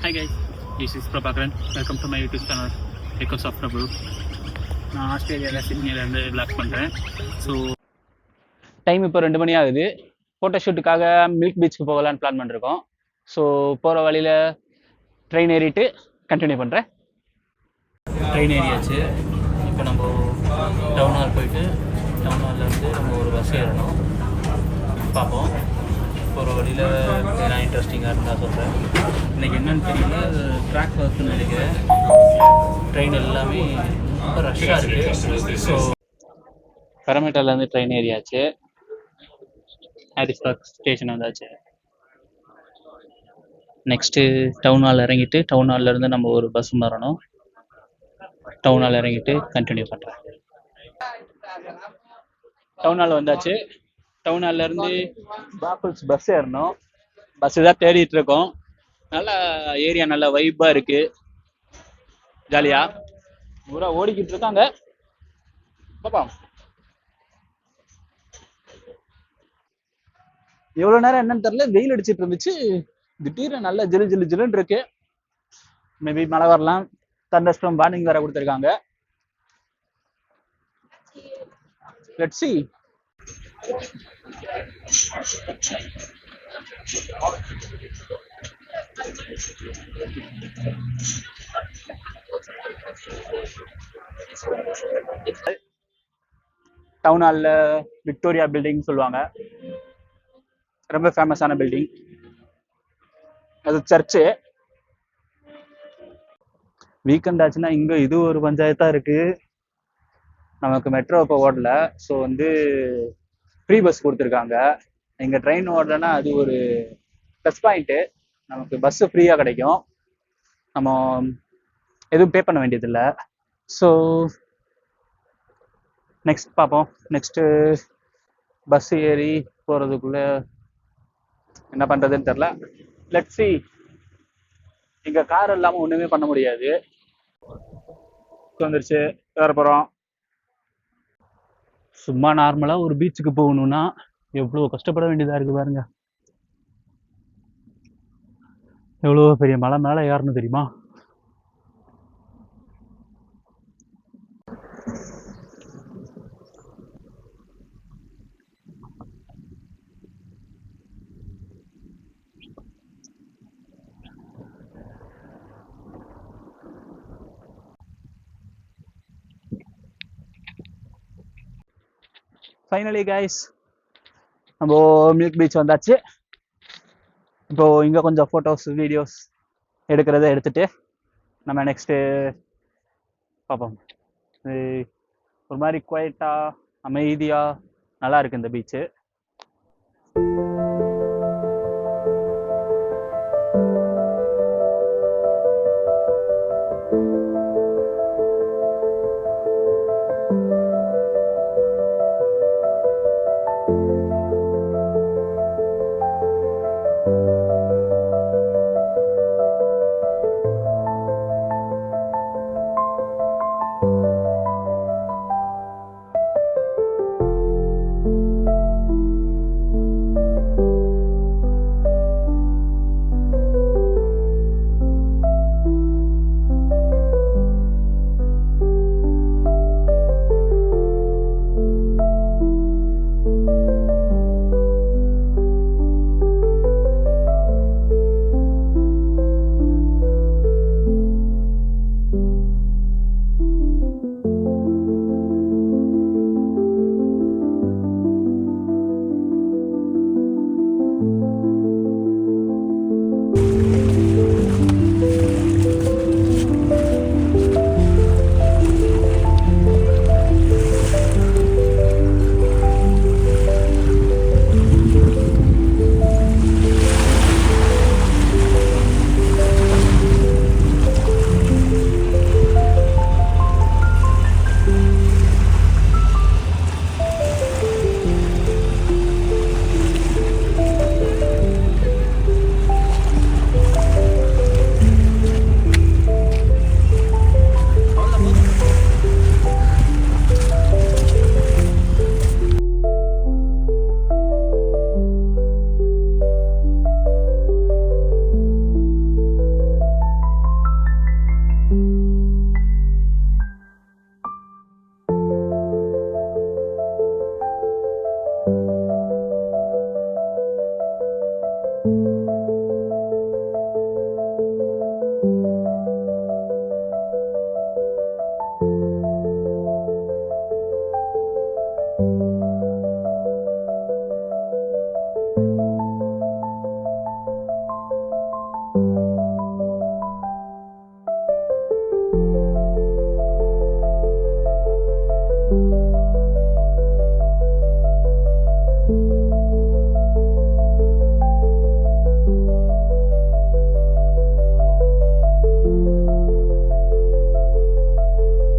Hi guys, this is Prabhakaran. Welcome to my YouTube channel, Echoes of Prabhu. நான் ஆஸ்திரேலியாவில் சிட்னிலேருந்து vlog பண்ணுறேன். So time இப்போ 2 மணி ஆகுது. Photo ஷூட்டுக்காக milk பீச்சுக்கு போகலான்னு பிளான் பண்ணிருக்கோம். ஸோ போகிற வழியில் ட்ரெயின் ஏறிட்டு கண்டினியூ பண்ணுறேன். ட்ரெயின் ஏறியாச்சு. இப்போ நம்ம டவுன் ஹால் போயிட்டு டவுன் ஹால்லேருந்து நம்ம ஒரு பஸ் ஏறணும். பார்ப்போம். போகிற வழியில் எதனா இன்ட்ரெஸ்டிங்காக இருந்தால் சொல்கிறேன். இன்றைக்கி என்னென்னு தெரியல, ட்ராக் ஒர்க்குன்னு நினைக்கிறேன். ட்ரெயின் எல்லாமே ரொம்ப ரஷ்ஷாக இருக்குது. ஸோ பெரமேட்டாலேருந்து ட்ரெயின் ஏரியாச்சு. ஹாரிஸ்பர்க் ஸ்டேஷன் வந்தாச்சு. நெக்ஸ்ட்டு டவுன் ஹால் இறங்கிட்டு டவுன் ஹால்லேருந்து நம்ம ஒரு பஸ் மாறணும். டவுன் ஹால் இறங்கிட்டு கண்டினியூ பண்ணுறேன். டவுன் ஹால் வந்தாச்சு. டவுன் ஹால்லேருந்து பாப்புல்ஸ் பஸ் ஏறணும். பஸ்ஸு தான் தேடிட்டு இருக்கோம். நல்லா ஏரியா நல்லா வைப்பாக இருக்குது, ஜாலியாக பூரா ஓடிக்கிட்டு இருக்காங்க. பாப்பா எவ்வளோ நேரம் என்னன்னு தெரியல, வெயில் அடிச்சிட்டு இருந்துச்சு. திடீர்னு நல்லா ஜில்லுன்னு இருக்கு. மேபி மழை வரலாம். தண்டர்ஸ்டார்ம் வார்னிங் வேற கொடுத்துருக்காங்க. Let's see. டவுன் ஹாலில் விக்டோரியா பில்டிங் சொல்லுவாங்க, ரொம்ப ஃபேமஸான பில்டிங். அது சர்ச்சு. வீக்கெண்ட் ஆச்சுன்னா இங்கே இது ஒரு பஞ்சாயத்தாக இருக்குது. நமக்கு மெட்ரோ இப்போ ஓடல. ஸோ ஃப்ரீ பஸ் கொடுத்துருக்காங்க. இங்கே ட்ரெயின் ஓடலன்னா அது ஒரு ப்ளஸ் பாயிண்ட்டு. நமக்கு பஸ்ஸு ஃப்ரீயாக கிடைக்கும், நம்ம எதுவும் பே பண்ண வேண்டியதில்லை. ஸோ நெக்ஸ்ட் பார்ப்போம். நெக்ஸ்ட்டு பஸ் ஏறி போகிறதுக்குள்ளே என்ன பண்ணுறதுன்னு தெரில. Let's see. இங்கே கார் இல்லாமல் ஒன்றுமே பண்ண முடியாது. வந்துருச்சு, வேற போகிறோம். சும்மா நார்மலாக ஒரு பீச்சுக்கு போகணுன்னா எவ்வளோ கஷ்டப்பட வேண்டியதாக இருக்குது பாருங்க. எவ்வளோ பெரிய மலை மேலே ஏறணும் தெரியுமா? ஃபைனலி கைஸ், நம்ம மில்க் பீச் வந்தாச்சு. இப்போ இங்கே கொஞ்சம் ஃபோட்டோஸ் வீடியோஸ் எடுக்கிறத எடுத்துட்டு நம்ம நெக்ஸ்ட்டு பார்ப்போம். ஒரு மாதிரி குவைட்டாக அமைதியாக நல்லா இருக்கு இந்த பீச்சு. பாய்.